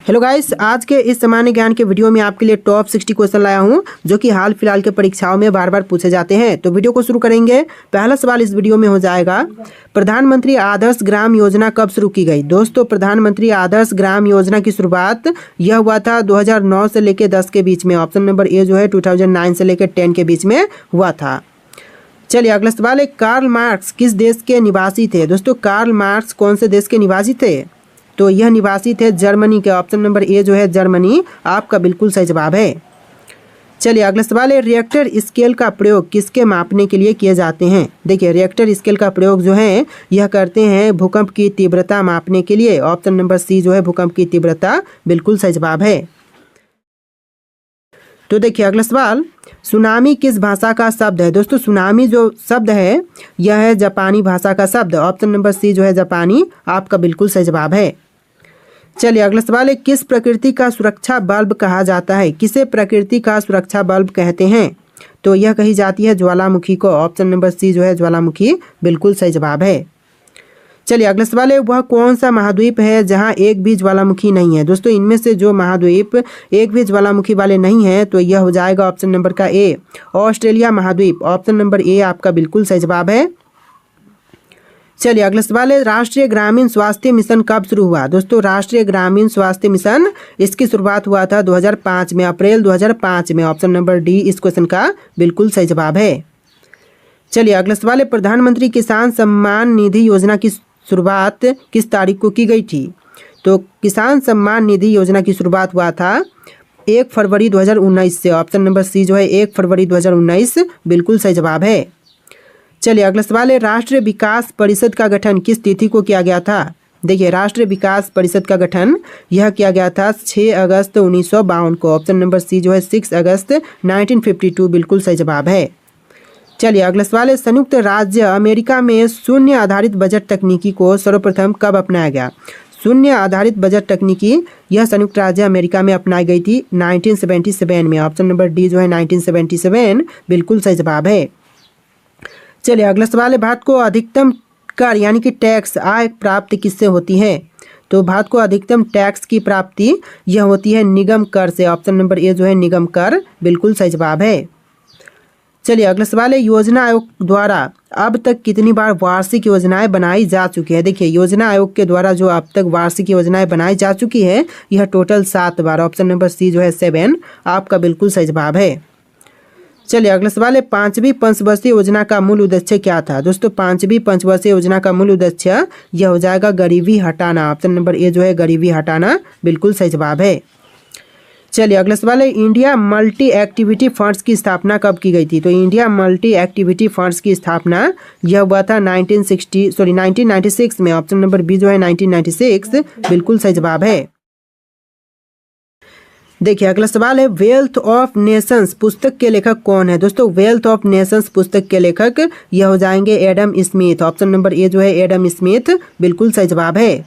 Hello guys, आज के इस सामान्य ज्ञान के वीडियो में आपके लिए टॉप 60 क्वेश्चन लाया हूं जो कि हाल फिलहाल के परीक्षाओं में बार बार पूछे जाते हैं। तो वीडियो को शुरू करेंगे। पहला सवाल इस वीडियो में हो जाएगा, प्रधानमंत्री आदर्श ग्राम योजना कब शुरू की गई। दोस्तों, प्रधानमंत्री आदर्श ग्राम योजना की शुरुआत यह हुआ था 2009 से लेकर 10 के बीच में। ऑप्शन नंबर ए जो है 2009 से लेकर 10 के बीच में हुआ था। चलिए अगला सवाल है, कार्ल मार्क्स किस देश के निवासी थे। दोस्तों, कार्ल मार्क्स कौन से देश के निवासी थे, तो यह निवासी थे जर्मनी के। ऑप्शन नंबर ए जो है जर्मनी आपका बिल्कुल सही जवाब है। चलिए अगला सवाल है, रिएक्टर स्केल का प्रयोग किसके मापने के लिए किए जाते हैं। देखिए, रिएक्टर स्केल का प्रयोग जो है यह करते हैं भूकंप की तीव्रता मापने के लिए। ऑप्शन नंबर सी जो है भूकंप की तीव्रता बिल्कुल सही जवाब है। तो देखिए अगला सवाल, सुनामी किस भाषा का शब्द है। दोस्तों, सुनामी जो शब्द है यह है जापानी भाषा का शब्द। ऑप्शन नंबर सी जो है जापानी आपका बिल्कुल सही जवाब है। चलिए अगला सवाल है, किस प्रकृति का सुरक्षा बल्ब कहा जाता है। किसे प्रकृति का सुरक्षा बल्ब कहते हैं, तो यह कही जाती है ज्वालामुखी को। ऑप्शन नंबर सी जो है ज्वालामुखी बिल्कुल सही जवाब है। चलिए अगला सवाल है, वह कौन सा महाद्वीप है जहां एक भी ज्वालामुखी नहीं है। दोस्तों, इनमें से जो महाद्वीप एक भी ज्वालामुखी वाले नहीं है तो यह हो जाएगा ऑप्शन नंबर का ए, ऑस्ट्रेलिया महाद्वीप। ऑप्शन नंबर ए आपका बिल्कुल सही जवाब है। चलिए अगला सवाल है, राष्ट्रीय ग्रामीण स्वास्थ्य मिशन कब शुरू हुआ। दोस्तों, राष्ट्रीय ग्रामीण स्वास्थ्य मिशन इसकी शुरुआत हुआ था 2005 में, अप्रैल 2005 में। ऑप्शन नंबर डी इस क्वेश्चन का बिल्कुल सही जवाब है। चलिए अगला सवाल है, प्रधानमंत्री किसान सम्मान निधि योजना की शुरुआत किस तारीख को की गई थी। तो किसान सम्मान निधि योजना की शुरुआत हुआ था 1 फरवरी 2019 से। ऑप्शन नंबर सी जो है 1 फरवरी 2019 बिल्कुल सही जवाब है। चलिए अगला सवाल है, राष्ट्रीय विकास परिषद का गठन किस तिथि को किया गया था। देखिए, राष्ट्रीय विकास परिषद का गठन यह किया गया था 6 अगस्त 1952 को। ऑप्शन नंबर सी जो है 6 अगस्त 1952 बिल्कुल सही जवाब है। चलिए अगला सवाल है, संयुक्त राज्य अमेरिका में शून्य आधारित बजट तकनीकी को सर्वप्रथम कब अपनाया गया। शून्य आधारित बजट तकनीकी यह संयुक्त राज्य अमेरिका में अपनाई गई थी 1977 में। ऑप्शन नंबर डी जो है 1977 बिल्कुल सही जवाब है। चलिए अगला सवाल है, भारत को अधिकतम कर यानी कि टैक्स आय प्राप्ति किससे होती है। तो भारत को अधिकतम टैक्स की प्राप्ति यह होती है निगम कर से। ऑप्शन नंबर ए जो है निगम कर बिल्कुल सही जवाब है। चलिए अगला सवाल है, योजना आयोग द्वारा अब तक कितनी बार वार्षिक योजनाएं बनाई जा चुकी है। देखिए, योजना आयोग के द्वारा जो अब तक वार्षिक योजनाएं बनाई जा चुकी है यह टोटल 7 बार। ऑप्शन नंबर सी जो है 7 आपका बिल्कुल सही जवाब है। चलिए अगला सवाल है, 5वीं पंचवर्षीय योजना का मूल उद्देश्य क्या था। दोस्तों, 5वीं पंचवर्षीय योजना का मूल उद्देश्य यह हो जाएगा गरीबी हटाना। ऑप्शन नंबर ए जो है गरीबी हटाना बिल्कुल सही जवाब है। चलिए अगला सवाल है, इंडिया मल्टी एक्टिविटी फंड्स की स्थापना कब की गई थी। तो इंडिया मल्टी एक्टिविटी फंड्स की स्थापना यह हुआ था 1996 में। ऑप्शन नंबर बी जो है 1996 बिल्कुल सही जवाब है। देखिए अगला सवाल है, वेल्थ ऑफ नेशंस पुस्तक के लेखक कौन है। दोस्तों, वेल्थ ऑफ नेशंस पुस्तक के लेखक यह हो जाएंगे Adam Smith. Option number A जो है एडम स्मिथ बिल्कुल सही जवाब है।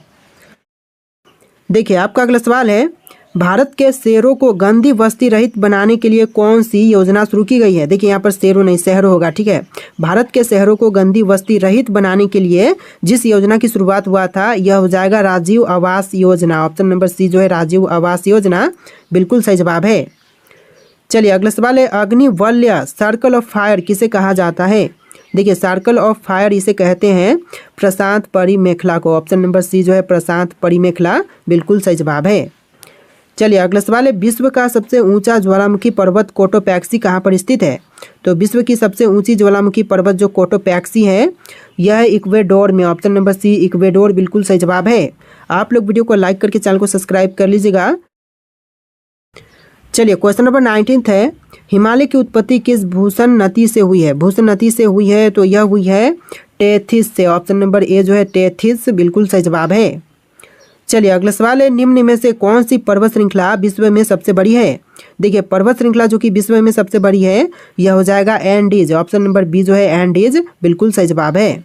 देखिए आपका अगला सवाल है, भारत के शहरों को गंदी बस्ती रहित बनाने के लिए कौन सी योजना शुरू की गई है। देखिए, यहाँ पर शहरों नहीं शहरों होगा, ठीक है। भारत के शहरों को गंदी बस्ती रहित बनाने के लिए जिस योजना की शुरुआत हुआ था यह हो जाएगा राजीव आवास योजना। ऑप्शन नंबर सी जो है राजीव आवास योजना बिल्कुल सही जवाब है। चलिए अगला सवाल है, अग्निवल्य सर्कल ऑफ फायर किसे कहा जाता है। देखिए, सर्कल ऑफ फायर इसे कहते हैं प्रशांत परिमेखला को। ऑप्शन नंबर सी जो है प्रशांत परिमेखला बिल्कुल सही जवाब है। चलिए अगला सवाल है, विश्व का सबसे ऊंचा ज्वालामुखी पर्वत कोटोपैक्सी कहाँ पर स्थित है। तो विश्व की सबसे ऊंची ज्वालामुखी पर्वत जो कोटोपैक्सी है यह है इक्वेडोर में। ऑप्शन नंबर सी इक्वेडोर बिल्कुल सही जवाब है। आप लोग वीडियो को लाइक करके चैनल को सब्सक्राइब कर लीजिएगा। चलिए क्वेश्चन नंबर 19 है, हिमालय की उत्पत्ति किस भूषण नदी से हुई है। भूषण नदी से हुई है तो यह हुई है टेथिस से। ऑप्शन नंबर ए जो है टेथिस बिल्कुल सही जवाब है। चलिए अगला सवाल है, निम्न में से कौन सी पर्वत श्रृंखला विश्व में सबसे बड़ी है। देखिए, पर्वत श्रृंखला जो कि विश्व में सबसे बड़ी है यह हो जाएगा एंडीज। ऑप्शन नंबर बी जो है एंडीज बिल्कुल सही जवाब है।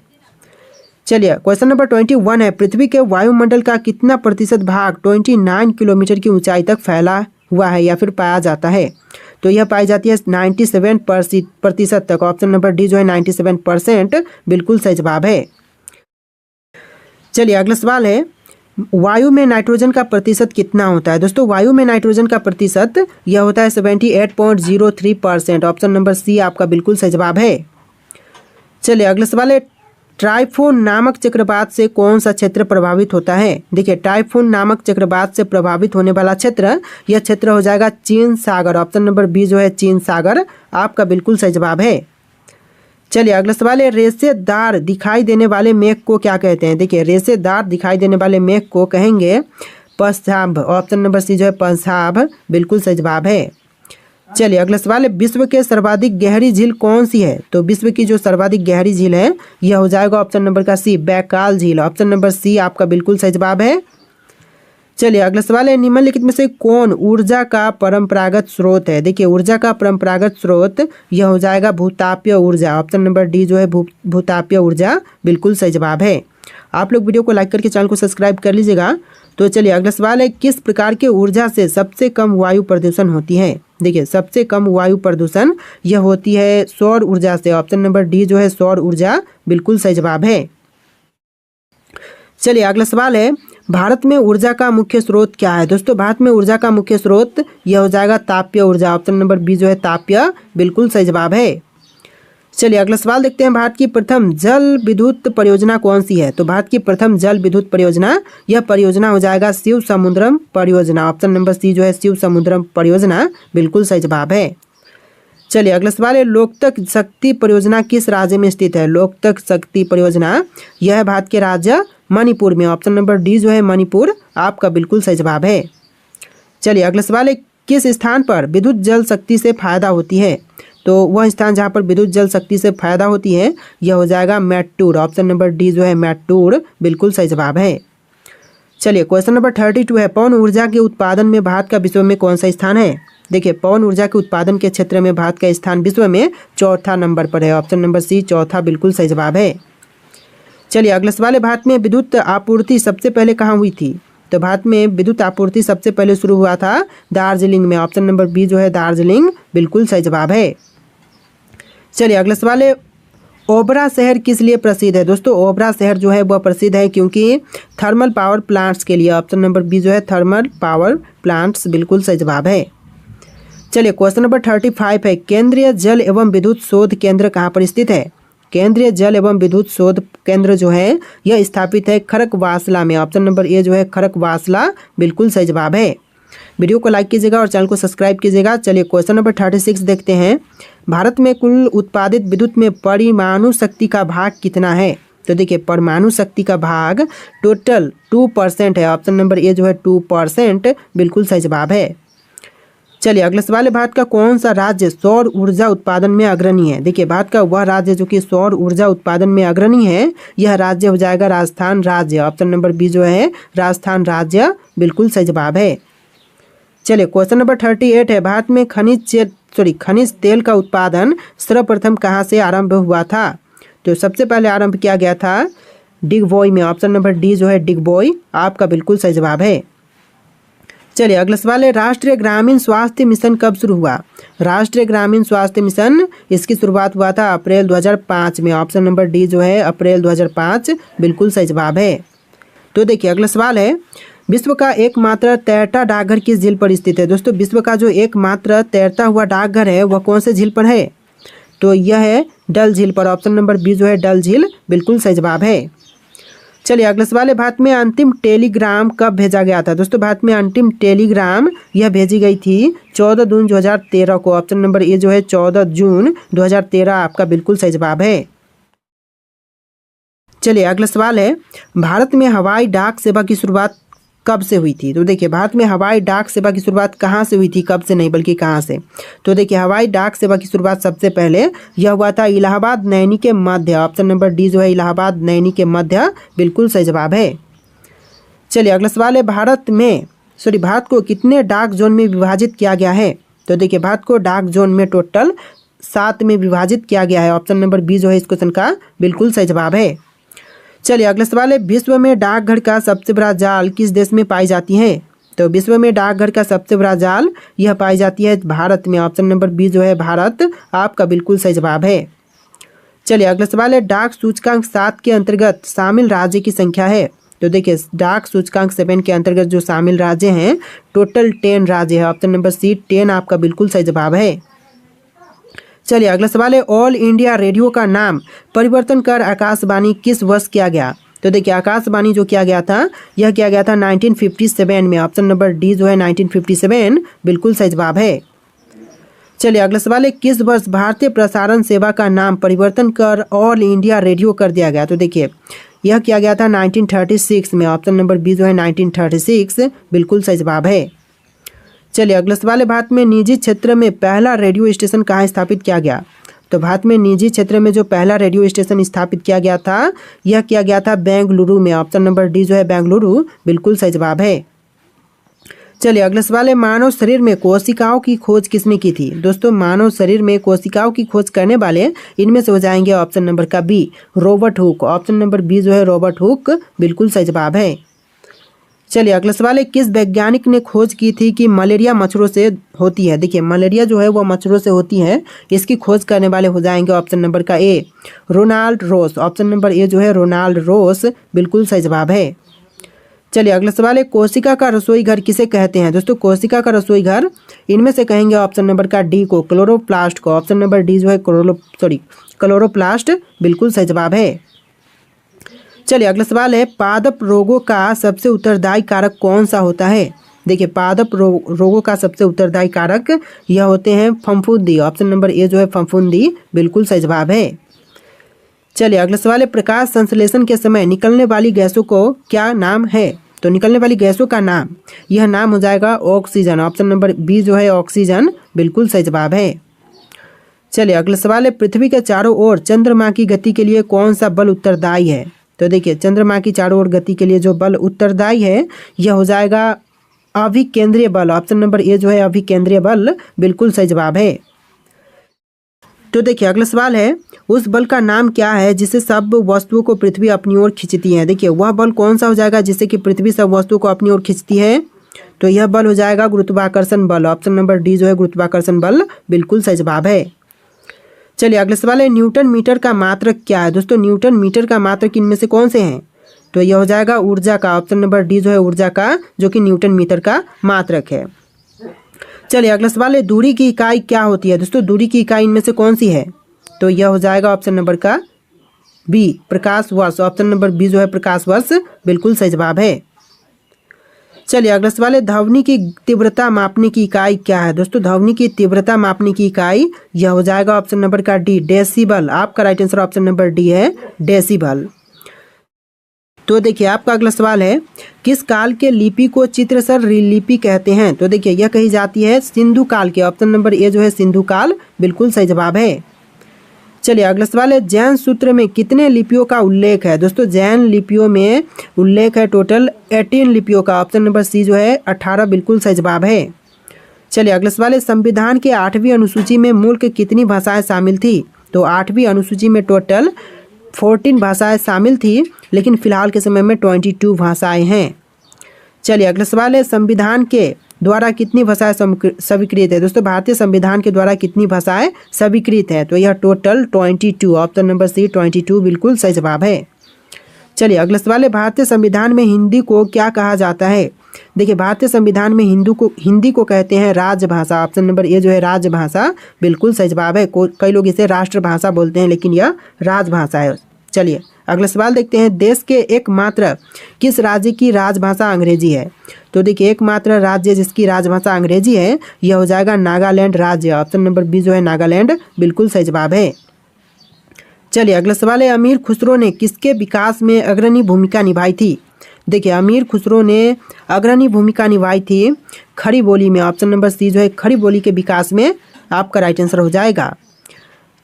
चलिए क्वेश्चन नंबर 21 है, पृथ्वी के वायुमंडल का कितना प्रतिशत भाग 29 किलोमीटर की ऊंचाई तक फैला हुआ है या फिर पाया जाता है। तो यह पाई जाती है 97% तक। ऑप्शन नंबर डी जो है 97% बिल्कुल सही जवाब है। चलिए अगला सवाल है, वायु में नाइट्रोजन का प्रतिशत कितना होता है? दोस्तों वायु में नाइट्रोजन का प्रतिशत यह होता है 78.03%। ऑप्शन नंबर सी आपका बिल्कुल सही जवाब है। चलिए अगला सवाल है, टाइफून नामक चक्रवात से कौन सा क्षेत्र प्रभावित होता है? देखिए टाइफून नामक चक्रवात से प्रभावित होने वाला क्षेत्र, यह क्षेत्र हो जाएगा चीन सागर। ऑप्शन नंबर बी जो है चीन सागर आपका बिल्कुल सही जवाब है। चलिए अगला सवाल है, रेशेदार दिखाई देने वाले मेघ को क्या कहते हैं? देखिए रेशेदार दिखाई देने वाले मेघ को कहेंगे पश्चाभ। ऑप्शन नंबर सी जो है पश्चाभ बिल्कुल सही जवाब है। चलिए अगला सवाल है, विश्व के सर्वाधिक गहरी झील कौन सी है? तो विश्व की जो सर्वाधिक गहरी झील है यह हो जाएगा ऑप्शन नंबर का सी, बैकाल झील। ऑप्शन नंबर सी आपका बिल्कुल सही जवाब है। चलिए अगला सवाल है, निम्नलिखित में से कौन ऊर्जा का परंपरागत स्रोत है? देखिए ऊर्जा का परंपरागत स्रोत यह हो जाएगा भूतापीय ऊर्जा। ऑप्शन नंबर डी जो है भूतापीय ऊर्जा बिल्कुल सही जवाब है। आप लोग वीडियो को लाइक करके चैनल को सब्सक्राइब कर लीजिएगा। तो चलिए अगला सवाल है, किस प्रकार की ऊर्जा से सबसे कम वायु प्रदूषण होती है? देखिए सबसे कम वायु प्रदूषण यह होती है सौर ऊर्जा से। ऑप्शन नंबर डी जो है सौर ऊर्जा बिल्कुल सही जवाब है। चलिए अगला सवाल है, भारत में ऊर्जा का मुख्य स्रोत क्या है? दोस्तों भारत में ऊर्जा का मुख्य स्रोत यह हो जाएगा तापीय ऊर्जा। ऑप्शन नंबर बी जो है तापीय बिल्कुल सही जवाब है। चलिए अगला सवाल देखते हैं, भारत की प्रथम जल विद्युत परियोजना कौन सी है? तो भारत की प्रथम जल विद्युत परियोजना, यह परियोजना हो जाएगा शिव समुद्रम परियोजना। ऑप्शन नंबर सी जो है शिव समुद्रम परियोजना बिल्कुल सही जवाब है। चलिए अगला सवाल है, लोकतक शक्ति परियोजना किस राज्य में स्थित है? लोकतक शक्ति परियोजना यह है भारत के राज्य मणिपुर में। ऑप्शन नंबर डी जो है मणिपुर आपका बिल्कुल सही जवाब है। चलिए अगला सवाल है, किस स्थान पर विद्युत जल शक्ति से फायदा होती है? तो वह स्थान जहाँ पर विद्युत जल शक्ति से फायदा होती है यह हो जाएगा मैट्टूर। ऑप्शन नंबर डी जो है मैट्टूर बिल्कुल सही जवाब है। चलिए क्वेश्चन नंबर 32 है, पवन ऊर्जा के उत्पादन में भारत का विश्व में कौन सा स्थान है? देखिए पवन ऊर्जा के उत्पादन के क्षेत्र में भारत का स्थान विश्व में चौथा नंबर पर है। ऑप्शन नंबर सी चौथा बिल्कुल सही जवाब है। चलिए अगला सवाल है, भारत में विद्युत आपूर्ति सबसे पहले कहाँ हुई थी? तो भारत में विद्युत आपूर्ति सबसे पहले शुरू हुआ था दार्जिलिंग में। ऑप्शन नंबर बी जो है दार्जिलिंग बिल्कुल सही जवाब है। चलिए अगला सवाल है, ओबरा शहर किस लिए प्रसिद्ध है? दोस्तों ओबरा शहर जो है वह प्रसिद्ध है क्योंकि थर्मल पावर प्लांट्स के लिए। ऑप्शन नंबर बी जो है थर्मल पावर प्लांट्स बिल्कुल सही जवाब है। चलिए क्वेश्चन नंबर 35 है, केंद्रीय जल एवं विद्युत शोध केंद्र कहाँ पर स्थित है? केंद्रीय जल एवं विद्युत शोध केंद्र जो है यह स्थापित है खड़कवासला में। ऑप्शन नंबर ए जो है खड़कवासला बिल्कुल सही जवाब है। वीडियो को लाइक कीजिएगा और चैनल को सब्सक्राइब कीजिएगा। चलिए क्वेश्चन नंबर 36 देखते हैं, भारत में कुल उत्पादित विद्युत में परमाणु शक्ति का भाग कितना है? तो देखिए परमाणु शक्ति का भाग टोटल 2% है। ऑप्शन नंबर ए जो है 2% बिल्कुल सही जवाब है। चलिए अगला सवाल है, भारत का कौन सा राज्य सौर ऊर्जा उत्पादन में अग्रणी है? देखिए भारत का वह राज्य जो कि सौर ऊर्जा उत्पादन में अग्रणी है यह राज्य हो जाएगा राजस्थान राज्य। ऑप्शन नंबर बी जो है राजस्थान राज्य बिल्कुल सही जवाब है। चलिए क्वेश्चन नंबर 38 है, भारत में खनिज तेल का उत्पादन सर्वप्रथम कहाँ से आरंभ हुआ था? तो सबसे पहले आरंभ किया गया था डिगबोई में। ऑप्शन नंबर डी जो है डिगबोई आपका बिल्कुल सही जवाब है। चलिए अगला सवाल है, राष्ट्रीय ग्रामीण स्वास्थ्य मिशन कब शुरू हुआ? राष्ट्रीय ग्रामीण स्वास्थ्य मिशन इसकी शुरुआत हुआ था अप्रैल 2005 में। ऑप्शन नंबर डी जो है अप्रैल 2005 बिल्कुल सही जवाब है। तो देखिए अगला सवाल है, विश्व का एकमात्र तैरता डाकघर किस झील पर स्थित है? दोस्तों विश्व का जो एकमात्र तैरता हुआ डाकघर है वह कौन से झील पर है? तो यह है डल झील पर। ऑप्शन नंबर बी जो है डल झील बिल्कुल सही जवाब है। चलिए अगला सवाल है, भारत में अंतिम टेलीग्राम कब भेजा गया था? दोस्तों भारत में अंतिम टेलीग्राम यह भेजी गई थी 14 जून 2013 को। ऑप्शन नंबर ए जो है 14 जून 2013 आपका बिल्कुल सही जवाब है। चलिए अगला सवाल है, भारत में हवाई डाक सेवा की शुरुआत कब से हुई थी? तो देखिए भारत में हवाई डाक सेवा की शुरुआत कहाँ से हुई थी, कब से नहीं बल्कि कहाँ से। तो देखिए हवाई डाक सेवा की शुरुआत सबसे पहले यह हुआ था इलाहाबाद नैनी के मध्य। ऑप्शन नंबर डी जो है इलाहाबाद नैनी के मध्य बिल्कुल सही जवाब है। चलिए अगला सवाल है, भारत को कितने डाक जोन में विभाजित किया गया है? तो देखिए भारत को डाक जोन में टोटल 7 में विभाजित किया गया है। ऑप्शन नंबर बी जो है इस क्वेश्चन का बिल्कुल सही जवाब है। चलिए अगला सवाल है, विश्व में डाकघर का सबसे बड़ा जाल किस देश में पाई जाती है? तो विश्व में डाकघर का सबसे बड़ा जाल यह पाई जाती है भारत में। ऑप्शन नंबर बी जो है भारत आपका बिल्कुल सही जवाब है। चलिए अगला सवाल है, डाक सूचकांक 7 के अंतर्गत शामिल राज्य की संख्या है? तो देखिए डाक सूचकांक 7 के अंतर्गत जो शामिल राज्य हैं टोटल 10 राज्य है। ऑप्शन नंबर सी 10 आपका बिल्कुल सही जवाब है। चलिए अगला सवाल है, ऑल इंडिया रेडियो का नाम परिवर्तन कर आकाशवाणी किस वर्ष किया गया? तो देखिए आकाशवाणी जो किया गया था यह किया गया था 1957 में। ऑप्शन नंबर डी जो है 1957 बिल्कुल सही जवाब है। चलिए अगला सवाल है, किस वर्ष भारतीय प्रसारण सेवा का नाम परिवर्तन कर ऑल इंडिया रेडियो कर दिया गया? तो देखिए यह किया गया था 1936 में। ऑप्शन नंबर बी जो है 1936 बिल्कुल सही जवाब है। चलिए अगला सवाल है, भारत में निजी क्षेत्र में पहला रेडियो स्टेशन कहाँ स्थापित किया गया? तो भारत में निजी क्षेत्र में जो पहला रेडियो स्टेशन स्थापित किया गया था यह किया गया था बेंगलुरु में। ऑप्शन नंबर डी जो है बेंगलुरु बिल्कुल सही जवाब है। चलिए अगला सवाल है, मानव शरीर में कोशिकाओं की खोज किसने की थी? दोस्तों मानव शरीर में कोशिकाओं की खोज करने वाले इनमें से हो जाएंगे ऑप्शन नंबर का B Robert Hooke. Option number B जो है रॉबर्ट हुक बिल्कुल सही जवाब है। चलिए अगला सवाल है, किस वैज्ञानिक ने खोज की थी कि मलेरिया मच्छरों से होती है? देखिए मलेरिया जो है वो मच्छरों से होती है, इसकी खोज करने वाले हो जाएंगे ऑप्शन नंबर का A Ronald Ross. Option number A जो है रोनाल्ड रोस बिल्कुल सही जवाब है। चलिए अगला सवाल है, कोशिका का रसोई घर किसे कहते हैं? दोस्तों कोशिका का रसोई घर इनमें से कहेंगे ऑप्शन नंबर का डी को क्लोरोप्लास्ट को। ऑप्शन नंबर डी जो है क्लोरोप्लास्ट बिल्कुल सही जवाब है। चलिए अगला सवाल है, पादप रोगों का सबसे उत्तरदायी कारक कौन सा होता है? देखिए पादप रोगों का सबसे उत्तरदायी कारक यह होते हैं फफूंदी। ऑप्शन नंबर ए जो है फफूंदी बिल्कुल सही जवाब है। चलिए अगला सवाल है, प्रकाश संश्लेषण के समय निकलने वाली गैसों को क्या नाम है? तो निकलने वाली गैसों का नाम यह नाम हो जाएगा ऑक्सीजन। ऑप्शन नंबर बी जो है ऑक्सीजन बिल्कुल सही जवाब है। चलिए अगला सवाल है, पृथ्वी के चारों ओर चंद्रमा की गति के लिए कौन सा बल उत्तरदायी है? तो देखिए चंद्रमा की चारों ओर गति के लिए जो बल उत्तरदायी है यह हो जाएगा अभिकेंद्रीय बल। ऑप्शन नंबर ए जो है अभिकेंद्रीय बल बिल्कुल सही जवाब है। तो देखिए अगला सवाल है, उस बल का नाम क्या है जिससे सब वस्तुओं को पृथ्वी अपनी ओर खींचती है? देखिए वह बल कौन सा हो जाएगा जिससे कि पृथ्वी सब वस्तुओं को अपनी ओर खींचती है? तो यह बल हो जाएगा गुरुत्वाकर्षण बल। ऑप्शन नंबर डी जो है गुरुत्वाकर्षण बल बिल्कुल सही जवाब है। चलिए अगला सवाल है, न्यूटन मीटर का मात्रक क्या है? दोस्तों न्यूटन मीटर का मात्रक इनमें से कौन से हैं? तो यह हो जाएगा ऊर्जा का। ऑप्शन नंबर डी जो है ऊर्जा का जो कि न्यूटन मीटर का मात्रक है। चलिए अगला सवाल है, दूरी की इकाई क्या होती है? दोस्तों दूरी की इकाई इनमें से कौन सी है? तो यह हो जाएगा ऑप्शन नंबर का बी प्रकाश वर्ष। ऑप्शन नंबर बी जो है प्रकाश वर्ष बिल्कुल सही जवाब है। चलिए अगला सवाल है, ध्वनि की तीव्रता मापने की इकाई क्या है? दोस्तों ध्वनि की तीव्रता मापने की इकाई यह हो जाएगा ऑप्शन नंबर का डी डेसिबल। आपका right answer option number D है डेसिबल। तो देखिए आपका अगला सवाल है, किस काल के लिपि को चित्रसर लिपि कहते हैं? तो देखिए यह कही जाती है सिंधु काल के। ऑप्शन नंबर ए जो है सिंधु काल बिल्कुल सही जवाब है। चलिए अगला सवाल है, जैन सूत्र में कितने लिपियों का उल्लेख है? दोस्तों जैन लिपियों में उल्लेख है टोटल 18 लिपियों का। ऑप्शन नंबर सी जो है 18 बिल्कुल सही जवाब है। चलिए अगला सवाल है, संविधान के 8वीं अनुसूची में मुल्क कितनी भाषाएं शामिल थी? तो 8वीं अनुसूची में टोटल 14 भाषाएं शामिल थी, लेकिन फिलहाल के समय में 22 भाषाएं हैं। चलिए अगला सवाल है, संविधान के द्वारा कितनी भाषाएं स्वीकृत है? दोस्तों भारतीय संविधान के द्वारा कितनी भाषाएं स्वीकृत है? तो यह टोटल 22। ऑप्शन नंबर सी 22 बिल्कुल सही जवाब है। चलिए अगला सवाल है, भारतीय संविधान में हिंदी को क्या कहा जाता है? देखिए भारतीय संविधान में हिंदी को कहते हैं राजभाषा। ऑप्शन नंबर ए जो है राजभाषा बिल्कुल सही जवाब है। कई लोग इसे राष्ट्रभाषा बोलते हैं लेकिन यह राजभाषा है। चलिए अगला सवाल देखते हैं, देश के एकमात्र किस राज्य की राजभाषा अंग्रेजी है? तो देखिए एकमात्र राज्य जिसकी राजभाषा अंग्रेजी है यह हो जाएगा नागालैंड राज्य। ऑप्शन नंबर बी जो है नागालैंड बिल्कुल सही जवाब है। चलिए अगला सवाल है, अमीर खुसरो ने किसके विकास में अग्रणी भूमिका निभाई थी? देखिए अमीर खुसरो ने अग्रणी भूमिका निभाई थी खड़ी बोली में। ऑप्शन नंबर सी जो है खड़ी बोली के विकास में आपका राइट आंसर हो जाएगा।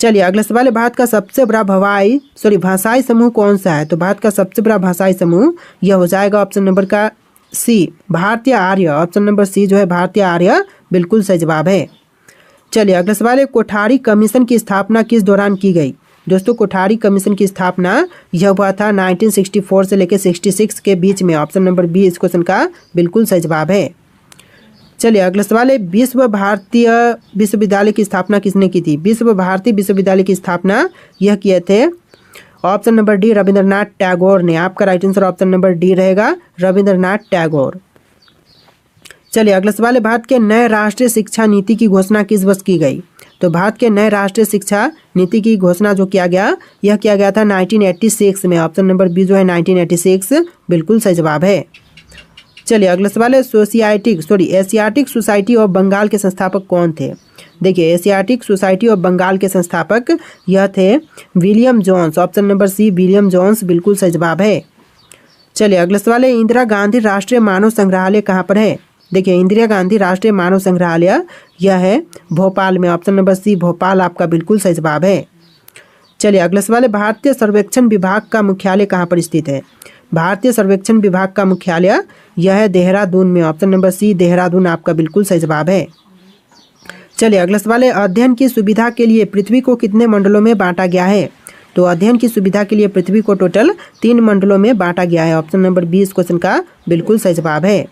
चलिए अगला सवाल है, भारत का सबसे बड़ा भाषाई समूह कौन सा है? तो भारत का सबसे बड़ा भाषाई समूह यह हो जाएगा ऑप्शन नंबर का सी भारतीय आर्य। ऑप्शन नंबर सी जो है भारतीय आर्य बिल्कुल सही जवाब है। चलिए अगला सवाल है, कोठारी कमीशन की स्थापना किस दौरान की गई? दोस्तों कोठारी कमीशन की स्थापना यह हुआ था 1964 से लेकर 66 के बीच में। ऑप्शन नंबर बी इस क्वेश्चन का बिल्कुल सही जवाब है। चलिए अगला सवाल है, विश्व भारतीय विश्वविद्यालय की स्थापना किसने की थी? विश्व भारती विश्वविद्यालय की स्थापना यह किए थे option number D Rabindranath Tagore ने। आपका right answer option number D रहेगा, रविंद्रनाथ टैगोर। चलिए अगला सवाल है, भारत के नए राष्ट्रीय शिक्षा नीति की घोषणा किस वर्ष की गई? तो भारत के नए राष्ट्रीय शिक्षा नीति की घोषणा जो किया गया, यह किया गया था 1986 में। ऑप्शन नंबर बी जो है 1986 बिल्कुल सही जवाब है। चलिए अगला सवाल है, एशियाटिक सोसाइटी ऑफ बंगाल के संस्थापक कौन थे? देखिए एशियाटिक सोसाइटी ऑफ बंगाल के संस्थापक यह थे William Jones. Option number C William Jones बिल्कुल सही जवाब है। चलिए अगला सवाल है, इंदिरा गांधी राष्ट्रीय मानव संग्रहालय कहाँ पर है? देखिए इंदिरा गांधी राष्ट्रीय मानव संग्रहालय यह है भोपाल में। ऑप्शन नंबर सी भोपाल आपका बिल्कुल सही जवाब है। चलिए अगला सवाल है, भारतीय सर्वेक्षण विभाग का मुख्यालय कहाँ पर स्थित है? भारतीय सर्वेक्षण विभाग का मुख्यालय यह है देहरादून में। ऑप्शन नंबर सी देहरादून आपका बिल्कुल सही जवाब है। चलिए अगला सवाल है, अध्ययन की सुविधा के लिए पृथ्वी को कितने मंडलों में बांटा गया है? तो अध्ययन की सुविधा के लिए पृथ्वी को टोटल 3 मंडलों में बांटा गया है। ऑप्शन नंबर बी इस क्वेश्चन का बिल्कुल सही जवाब है।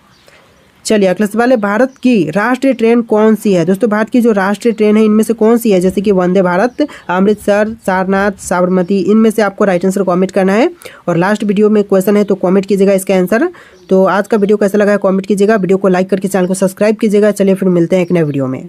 चलिए अगला सवाल है, भारत की राष्ट्रीय ट्रेन कौन सी है? दोस्तों भारत की जो राष्ट्रीय ट्रेन है इनमें से कौन सी है? जैसे कि वंदे भारत, अमृतसर, सारनाथ, साबरमती, इनमें से आपको राइट आंसर कमेंट करना है। और लास्ट वीडियो में क्वेश्चन है तो कमेंट कीजिएगा इसका आंसर। तो आज का वीडियो कैसा लगा है कमेंट कीजिएगा, वीडियो को लाइक करके चैनल को सब्सक्राइब कीजिएगा। चलिए फिर मिलते हैं एक नए वीडियो में।